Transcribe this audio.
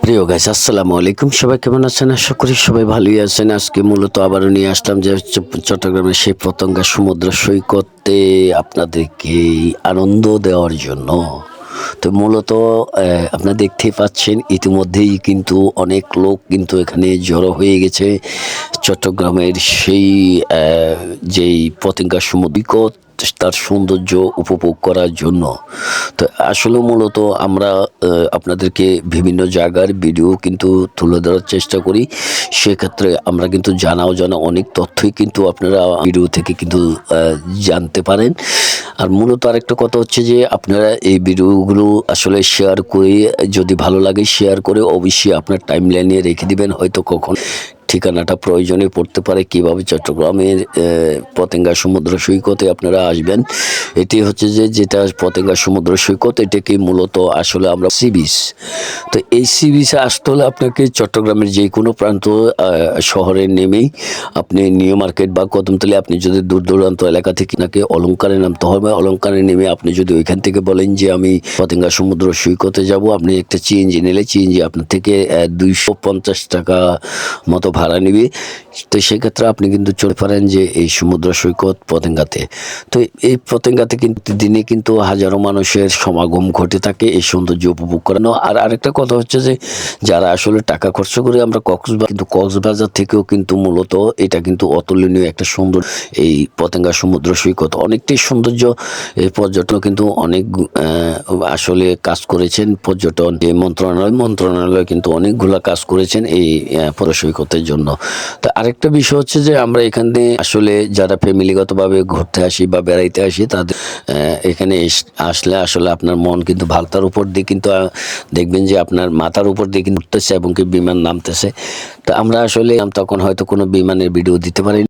প্রিয় গাইস, আসসালামু আলাইকুম। সবাই কেমন আছেন? আশা করি সবাই ভালোই আছেন। আজকে মূলত আবারও নিয়ে আসলাম যে চট্টগ্রামের সেই পতেঙ্গা সমুদ্র সৈকতে আপনাদেরকে আনন্দ দেওয়ার জন্য। তো মূলত আপনারা দেখতেই পাচ্ছেন ইতিমধ্যেই কিন্তু অনেক লোক কিন্তু এখানে জড়ো হয়ে গেছে চট্টগ্রামের সেই যেই পতেঙ্গা সমুদ্র সৈকত তার সৌন্দর্য উপভোগ করার জন্য। তো আসলে মূলত আমরা আপনাদেরকে বিভিন্ন জায়গার ভিডিও কিন্তু তুলে ধরার চেষ্টা করি। সেক্ষেত্রে আমরা কিন্তু জানা অজানা অনেক তথ্যই কিন্তু আপনারা ভিডিও থেকে কিন্তু জানতে পারেন। আর মূলত আরেকটা কথা হচ্ছে যে আপনারা এই ভিডিওগুলো আসলে শেয়ার করে, যদি ভালো লাগে শেয়ার করে অবশ্যই আপনার টাইমলাইনে রেখে দিবেন। হয়তো কখন ঠিকানাটা প্রয়োজনে পড়তে পারে, কীভাবে চট্টগ্রামের পতেঙ্গা সমুদ্র সৈকতে আপনারা আসবেন। এটি হচ্ছে যে যেটা পতেঙ্গা সমুদ্র সৈকত, এটাকে মূলত আসলে আমরা সি বিচ। তো এই সি বিচে আসতে হলে আপনাকে চট্টগ্রামের যে কোনো প্রান্ত শহরে নেমেই আপনি নিউ মার্কেট বা কদমতলী, আপনি যদি দূর দূরান্ত এলাকা থেকে নাকি অলঙ্কারে নামতে হবে। অলঙ্কারে নেমে আপনি যদি ওইখান থেকে বলেন যে আমি পতেঙ্গা সমুদ্র সৈকতে যাব, আপনি একটা সিএনজি নিলে সিএনজি আপনার থেকে 250 টাকা মতো ভাড়া নেবে। তো সেক্ষেত্রে আপনি কিন্তু চলে পারেন যে এই সমুদ্র সৈকত পতেঙ্গাতে। তো এই পতেঙ্গাতে কিন্তু দিনে কিন্তু হাজারো মানুষের সমাগম ঘটে থাকে এই সৌন্দর্য উপভোগ করানো। আর আরেকটা কথা হচ্ছে যে যারা আসলে টাকা খরচ করে আমরা কক্সবাজার থেকেও কিন্তু মূলত এটা কিন্তু অতুলনীয় একটা সুন্দর এই পতেঙ্গা সমুদ্র সৈকত, অনেকটাই সৌন্দর্য। এই পর্যটন কিন্তু অনেক আসলে কাজ করেছেন পর্যটন যে মন্ত্রণালয় কিন্তু অনেকগুলা কাজ করেছেন এই সৈকতের জন্য। তো আরেকটা বিষয় হচ্ছে যে আমরা এখানে আসলে যারা ফ্যামিলিগতভাবে ঘুরতে আসি বা বেড়াইতে আসি, তাদের এখানে আসলে আসলে আপনার মন কিন্তু ভালতার উপর দিয়ে কিন্তু দেখবেন যে আপনার মাথার উপর দিয়ে কিন্তু উঠতেছে এবং কি বিমান নামতেছে। তো আমরা আসলে তখন হয়তো কোনো বিমানের ভিডিও দিতে পারি।